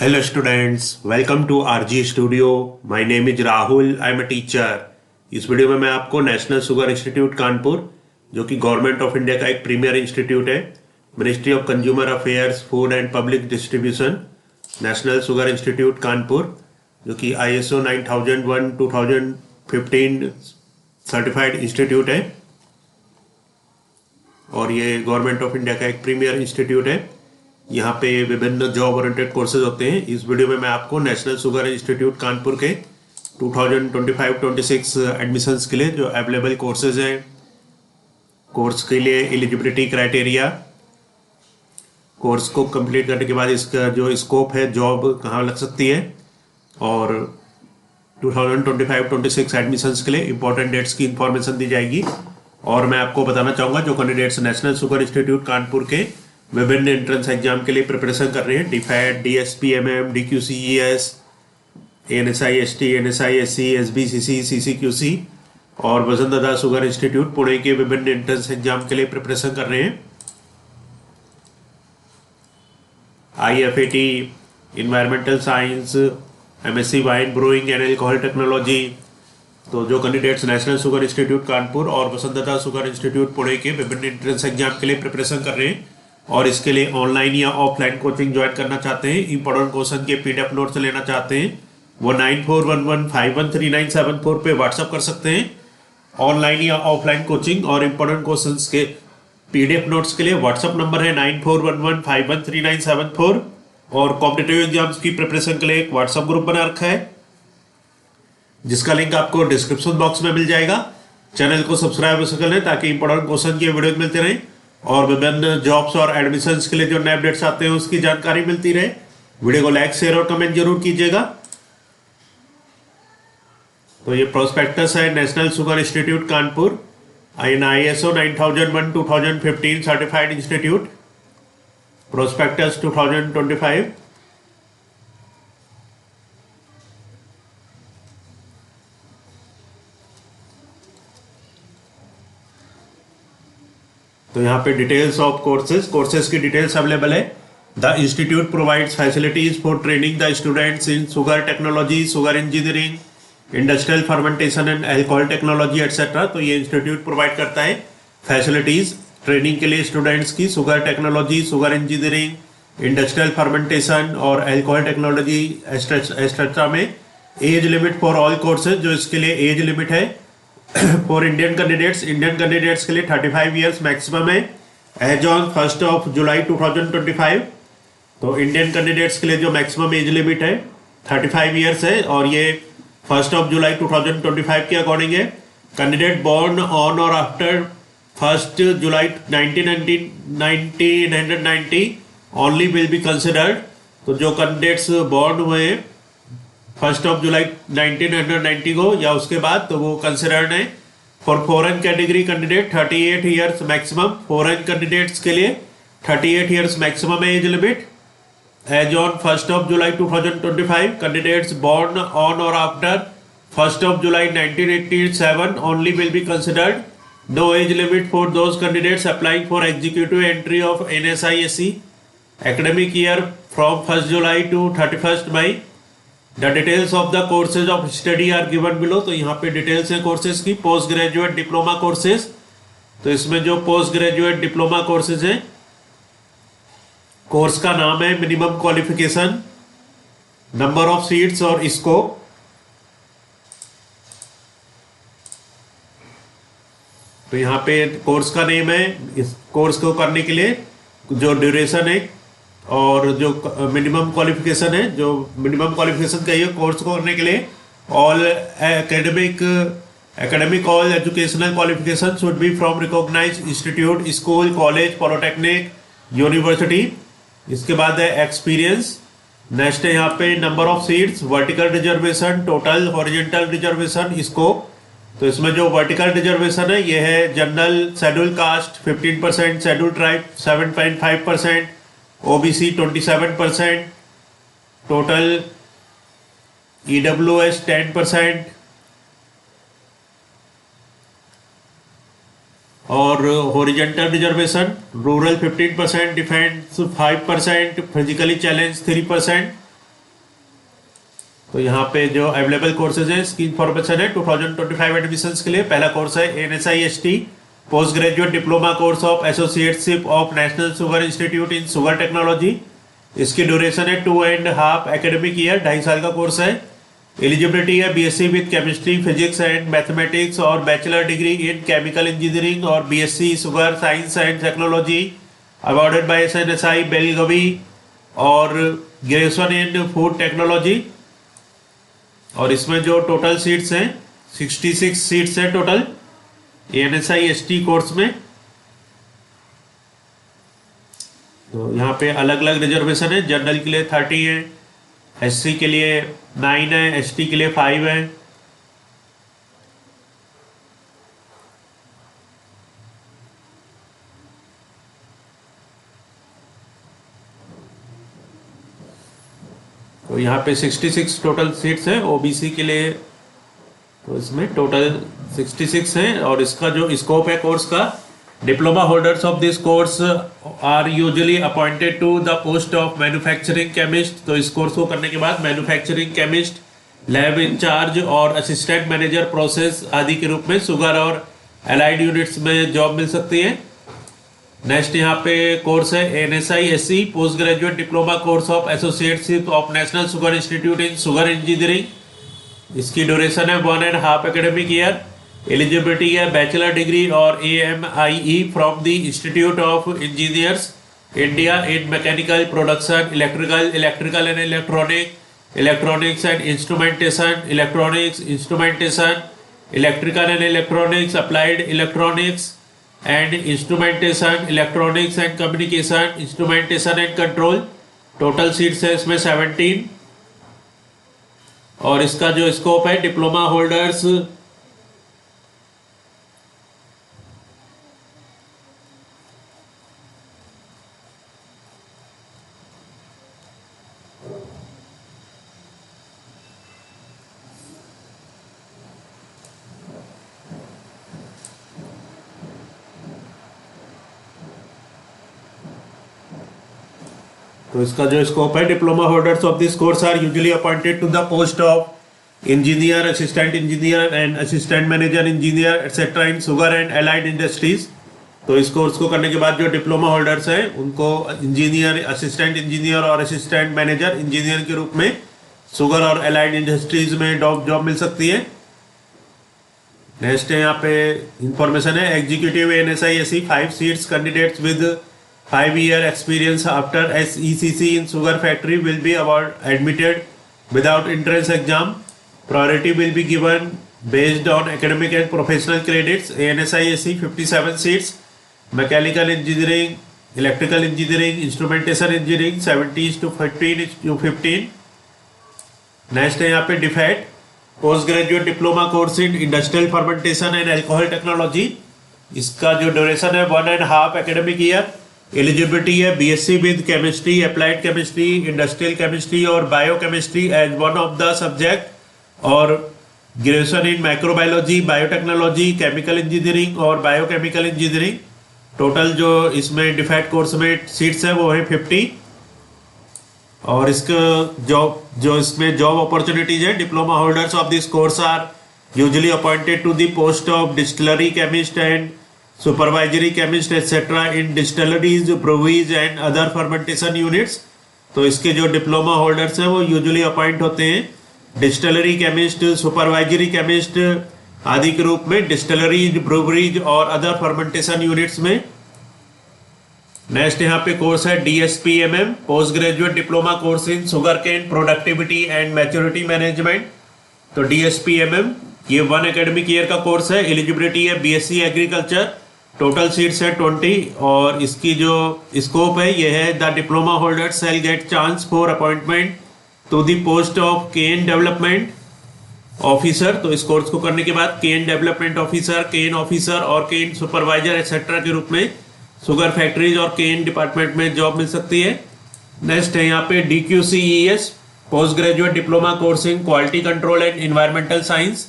Hello students, welcome to RG Studio. My name is Rahul. I am a teacher. इस video में मैं आपको national Sugar institute Kanpur, जो कि गवर्नमेंट ऑफ इंडिया का एक प्रीमियर इंस्टीट्यूट है, ministry of consumer affairs, food and public distribution, national Sugar institute Kanpur, जो कि ISO 9001:2015 सर्टिफाइड इंस्टीट्यूट है और ये गवर्नमेंट ऑफ इंडिया का एक प्रीमियर इंस्टीट्यूट है। यहाँ पे विभिन्न जॉब ओरिएंटेड कोर्सेज होते हैं। इस वीडियो में मैं आपको नेशनल शुगर इंस्टीट्यूट कानपुर के 2025-26 एडमिशन्स के लिए जो अवेलेबल कोर्सेज हैं, कोर्स के लिए एलिजिबिलिटी क्राइटेरिया, कोर्स को कंप्लीट करने के बाद इसका जो स्कोप है, जॉब कहाँ लग सकती है, और 2025-26 एडमिशन्स के लिए इंपॉर्टेंट डेट्स की इंफॉर्मेशन दी जाएगी। और मैं आपको बताना चाहूँगा जो candidates national Sugar institute Kanpur के विभिन्न एंट्रेंस एग्जाम के लिए प्रिपरेशन कर रहे हैं, DFAT, DSPMM, DQCES, NSI-ST, NSI-SC, SBCC, CCQC और वसंतदादा शुगर इंस्टीट्यूट पुणे के विभिन्न एंट्रेंस एग्जाम के लिए प्रिपरेशन कर रहे हैं। IFAT, environmental science, MSc wine brewing and alcohol technology. तो जो candidates national Sugar institute Kanpur और वसंतदादा शुगर इंस्टीट्यूट पुणे के विभिन्न एंट्रेंस एग्जाम के लिए प्रिपरेशन कर रहे हैं और इसके लिए ऑनलाइन या ऑफलाइन कोचिंग ज्वाइन करना चाहते हैं, इंपॉर्टेंट क्वेश्चन के PDF नोट्स लेना चाहते हैं, वो 9411513974 पे व्हाट्सअप कर सकते हैं। ऑनलाइन या ऑफलाइन कोचिंग और इंपॉर्टेंट क्वेश्चंस के PDF नोट्स के लिए व्हाट्सअप नंबर है 9411513974 और कॉम्पिटिटिव एग्जाम्स की प्रिपरेशन के लिए एक व्हाट्सअप ग्रुप बना रखा है, जिसका लिंक आपको डिस्क्रिप्शन बॉक्स में मिल जाएगा। चैनल को सब्सक्राइब कर लें ताकि इंपॉर्टेंट क्वेश्चन की वीडियो मिलते रहें और विभिन्न जॉब्स और एडमिशन्स के लिए जो नए अपडेट्स आते हैं उसकी जानकारी मिलती रहे। वीडियो को लाइक, शेयर और कमेंट जरूर कीजिएगा। तो ये प्रोस्पेक्टस है national Sugar institute Kanpur, ISO 9001:2015 certified institute, prospectus 2025। तो यहाँ पे डिटेल्स ऑफ कोर्सेज की डिटेल्स अवेलेबल है। The institute provides facilities for training the students in sugar technology, sugar engineering, industrial fermentation and alcohol technology etcetera. तो ये institute provide करता है facilities training के लिए स्टूडेंट्स की sugar technology, sugar engineering, industrial fermentation और alcohol technology etcetera में। As limit for all courses, जो इसके लिए एज लिमिट है फॉर इंडियन कैंडिडेट्स के लिए 35 ईयर्स मैक्सिमम है एज ऑन 1 जुलाई 2025। तो इंडियन कैंडिडेट्स के लिए जो मैक्सिमम एज लिमिट है 35 ईयर्स है और ये 1 जुलाई 2025 के अकॉर्डिंग है। कैंडिडेट बॉर्न ऑन और after 1 July 1990 only will be considered. तो जो कैंडिडेट्स बॉर्न हुए 1 जुलाई 1990 को या उसके बाद, तो वो कंसिडर्ड है। For foreign category candidate 38 years maximum, foreign candidates के लिए 38 years maximum age limit age on 1 July 2025। Candidates born on और after 1 July 1987 only will be considered. No age limit for those candidates applying for executive entry of NSI-SC academic year from 1 July to 31st May। The details of the courses of study are given below। तो यहाँ पे details है courses की। Post graduate diploma courses, तो इसमें जो post graduate diploma courses हैं, course का नाम है minimum qualification, number of seats और स्कोप। तो यहाँ पे कोर्स का नेम है। इस कोर्स को करने के लिए जो ड्यूरेशन है और जो मिनिमम क्वालिफिकेशन है, जो मिनिमम क्वालिफिकेशन चाहिए कोर्स को करने के लिए, all academic all educational qualification should be from recognised institute, school, college, polytechnic, university. इसके बाद है एक्सपीरियंस। नेक्स्ट है यहाँ पे number of seats, vertical reservation, total, horizontal reservation, scope. तो इसमें जो वर्टिकल रिजर्वेशन है ये है general, schedule caste 15%, schedule tribe 7.5%, OBC 27%, total EWS 10% और horizontal reservation rural 15%, defence 5%, physically challenge 3%, तो यहाँ पे जो अवेलेबल कोर्सेज हैं इसकी इंफॉर्मेशन है 2025 एडमिशन्स के लिए। पहला कोर्स है NSIST post graduate diploma course of associateship of National Sugar Institute in sugar technology. इसकी ड्यूरेशन है 2.5 एकेडमिक ईयर, 2.5 साल का कोर्स है। एलिजिबिलिटी है BSc with chemistry physics and mathematics और bachelor degree in chemical engineering और BSc sugar science and technology awarded by SNSI Belagavi और graduation इन food technology. और इसमें जो टोटल सीट्स हैं 66 सीट्स हैं टोटल NSIST कोर्स में। तो यहाँ पे अलग अलग रिजर्वेशन है। जनरल के लिए 30 है, SC के लिए 9 है, ST के लिए 5 है। तो यहाँ पे 66 टोटल सीट्स है OBC के लिए। तो इसमें टोटल 66 है। और इसका जो स्कोप है कोर्स का, diploma holders of this course are usually appointed to the post of manufacturing chemist. तो इस कोर्स को करने के बाद मैन्युफैक्चरिंग केमिस्ट, लैब इंचार्ज और असिस्टेंट मैनेजर प्रोसेस आदि के रूप में शुगर और एलाइड यूनिट्स में जॉब मिल सकती है। नेक्स्ट यहाँ पे कोर्स है NSISC post graduate diploma course of associateship of National Sugar Institute in sugar engineering. इसकी ड्यूरेशन है 1.5 एकेडमिक ईयर। एलिजिबिलिटी है बैचलर डिग्री और AMIE from the institute of engineers India in mechanical production, electrical and electronics and instrumentation, electronics instrumentation, electrical and electronics, applied electronics and instrumentation, electronics and communication, instrumentation and control. Total seats है इसमें 17। और इसका जो scope है diploma holders तो इसका जो scope है, diploma holders of this course are usually appointed to the post of engineer, assistant engineer and assistant manager engineer etcetera in sugar and allied industries. तो इस कोर्स को करने के बाद जो डिप्लोमा होल्डर्स हैं उनको इंजीनियर, असिस्टेंट इंजीनियर और असिस्टेंट मैनेजर इंजीनियर के रूप में शुगर और एलाइड इंडस्ट्रीज में जॉब मिल सकती है। नेक्स्ट है यहाँ पे इंफॉर्मेशन है executive NSISC 5 seats candidates with 5-year experience after SECC in sugar factory will be admitted without entrance exam. Priority will be given based on academic and professional credits. NSISC 57 seats, mechanical engineering, electrical engineering, instrumentation engineering 70:15:15. Next है यहाँ पे DPHET post graduate diploma course in industrial fermentation and alcohol technology. इसका जो duration है 1.5 academic year. Eligibility है BSc with chemistry, applied chemistry, industrial chemistry और biochemistry as one of the subject और graduation in microbiology, biotechnology, chemical engineering और biochemical engineering. Total जो इसमें DPHET course में सीट्स है वो है 50। और इसका जो इसमें जॉब अपॉर्चुनिटीज है, diploma holders of this course are usually appointed to the post of distillery chemist and supervisory chemist etcetera in distilleries, breweries and other fermentation units. तो इसके जो डिप्लोमा होल्डर्स हैं वो यूजुअली अपॉइंट होते हैं distillery chemist, supervisory chemist आदि के रूप में डिस्टिलरीज, ब्रूवरीज और अदर फर्मेंटेशन यूनिट्स में। नेक्स्ट यहाँ पे कोर्स है DSPMM post graduate diploma course in sugar cane productivity and maturity management. तो DSPMM ये 1 एकेडमिक ईयर का कोर्स है। एलिजिबिलिटी है BSc एग्रीकल्चर। टोटल सीट्स है 20। और इसकी जो स्कोप है ये है the diploma holder shall get chance for appointment to the post of cane development officer. तो इस कोर्स को करने के बाद केन डेवलपमेंट ऑफिसर, केन ऑफिसर और केन सुपरवाइजर एक्सेट्रा के रूप में शुगर फैक्ट्रीज और केन डिपार्टमेंट में जॉब मिल सकती है। नेक्स्ट है यहाँ पे DQCES post graduate diploma course in quality control and environmental science.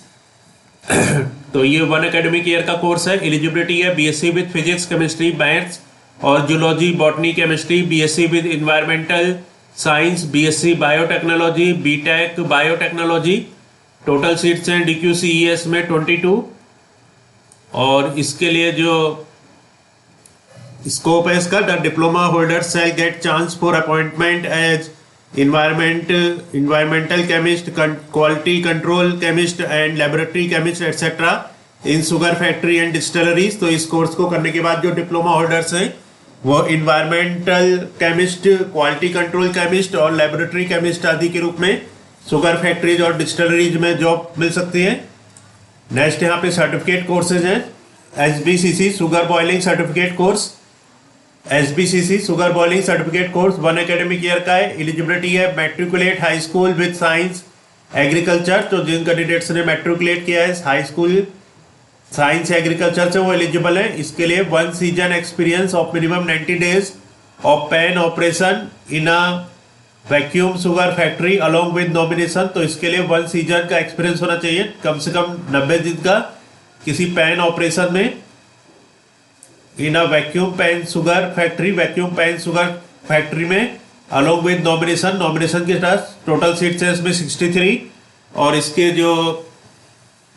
तो ये 1 एकेडमिक ईयर का कोर्स है। एलिजिबिलिटी है BSc with physics, chemistry, maths और zoology, botany, chemistry, BSc with environmental science BSc biotechnology, BTech biotechnology. Total seats हैं DQCES में 22। और इसके लिए जो स्कोप है इसका, the diploma holder shall get chance for appointment as environmental chemist, quality control chemist and laboratory chemist etc. in sugar factory and distilleries। तो इस कोर्स को करने के बाद जो डिप्लोमा होल्डर्स हैं वो environmental chemist, quality control chemist और लेबोरेटरी केमिस्ट आदि के रूप में शुगर फैक्ट्रीज और डिस्टिलरीज में जॉब मिल सकती है। नेक्स्ट यहाँ पे सर्टिफिकेट कोर्सेज हैं। SBCC sugar boiling certificate course, SBCC sugar boiling certificate course 1 academic year का है। एलिजिबिलिटी है matriculate high school with science agriculture. तो जिन कैंडिडेट्स ने मैट्रिकुलेट किया है हाई स्कूल साइंस एग्रीकल्चर से वो एलिजिबल है। इसके लिए 1 season experience of minimum 90 days of pan operation in a vacuum sugar factory along with nomination. तो इसके लिए 1 सीजन का एक्सपीरियंस होना चाहिए, कम से कम 90 दिन का, किसी पैन ऑपरेशन में in a vacuum pan sugar factory में अलोंग विद नॉमिनेशन। नॉमिनेशन के साथ टोटल सीट्स है इसमें 63। और इसके जो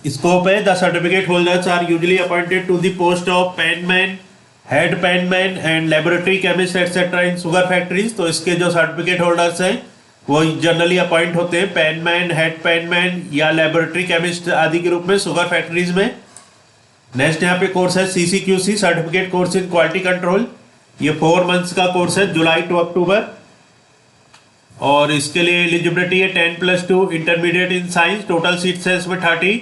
स्कोप है, the certificate holders are usually appointed to the post of panman, head panman and laboratory chemist etcetera in sugar factories. तो इसके जो सर्टिफिकेट होल्डर्स हैं वो जनरली अपॉइंट होते हैं पेनमैन, हेड पेनमैन या लेबोरेटरी केमिस्ट आदि के रूप में शुगर फैक्ट्रीज में। नेक्स्ट यहाँ पे कोर्स है CCQC certificate course in quality control. ये 4 मंथ्स का कोर्स है, जुलाई टू अक्टूबर। और इसके लिए एलिजिबिलिटी है 10+2 intermediate in science. Total seats है इसमें 30।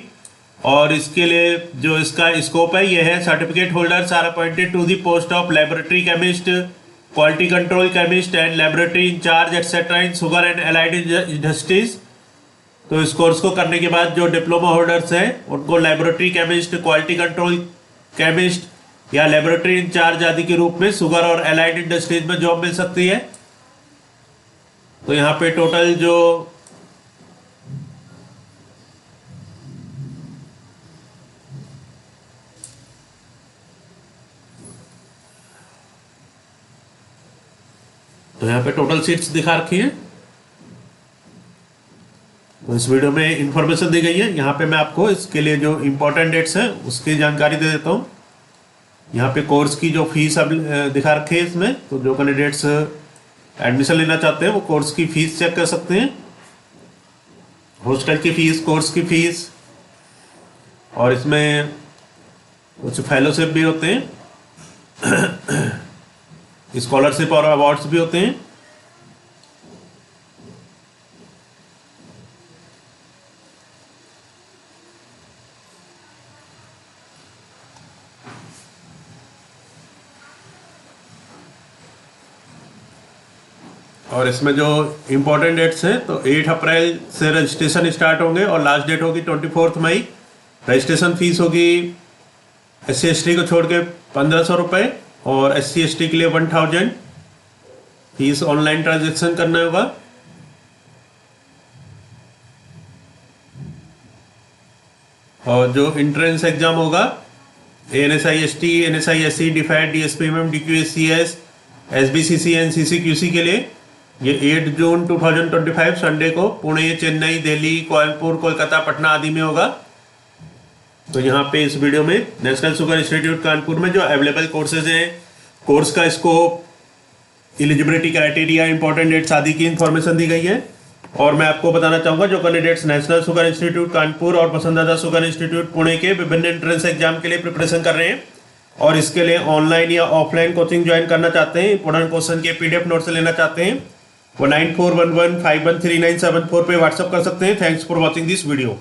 और इसके लिए जो इसका स्कोप है ये है, certificate holders are appointed to the post of laboratory chemist, quality control chemist and laboratory incharge etcetera in sugar and allied industries. तो इस कोर्स को करने के बाद जो डिप्लोमा होल्डर्स हैं उनको laboratory chemist, quality control chemist या लेबोरेटरी इंचार्ज आदि के रूप में शुगर और एलाइड इंडस्ट्रीज में जॉब मिल सकती है। तो यहाँ पे टोटल जो टोटल सीट्स दिखा रखी है। तो इस वीडियो में इंफॉर्मेशन दी गई है। यहाँ पे मैं आपको इसके लिए जो इम्पोर्टेंट डेट्स हैं उसकी जानकारी दे देता हूँ। यहाँ पे कोर्स की जो फीस अब दिखा रखी है इसमें, तो जो कैंडिडेट्स एडमिशन लेना चाहते हैं वो कोर्स की फीस चेक कर सकते हैं। हॉस्टल की फीस, कोर्स की फीस, और इसमें कुछ फेलोशिप भी होते हैं, स्कॉलरशिप और अवार्ड्स भी होते हैं। और इसमें जो इम्पोर्टेंट डेट्स हैं, तो 8 अप्रैल से रजिस्ट्रेशन स्टार्ट होंगे और लास्ट डेट होगी 24 मई। रजिस्ट्रेशन फीस होगी SC/ST को छोड़ के 1500 रुपये और SC/ST के लिए 1000 फीस। ऑनलाइन ट्रांजेक्शन करना होगा। और जो एंट्रेंस एग्जाम होगा ANSI/ST, NSI/SE, DFAT, DSPMM, DQSCS, SBCC and CCQC के लिए ये 8 जून 2025 संडे को पुणे, चेन्नई, दिल्ली, कोयम्बटूर, कोलकाता, पटना आदि में होगा। तो यहाँ पे इस वीडियो में नेशनल शुगर इंस्टीट्यूट कानपुर में जो अवेलेबल कोर्सेज हैं, कोर्स का scope, eligibility criteria, important dates आदि की इंफॉर्मेशन दी गई है। और मैं आपको बताना चाहूँगा जो candidates national Sugar institute Kanpur और पसंदीदा शुगर इंस्टीट्यूट पुणे के विभिन्न एंट्रेंस एग्जाम के लिए प्रिपरेशन कर रहे हैं और इसके लिए ऑनलाइन या ऑफलाइन कोचिंग ज्वाइन करना चाहते हैं, इंपॉर्टेंट क्वेश्चन के PDF नोट से लेना चाहते हैं, वो 9411513974 पे व्हाट्सअप कर सकते हैं। Thanks for watching this video.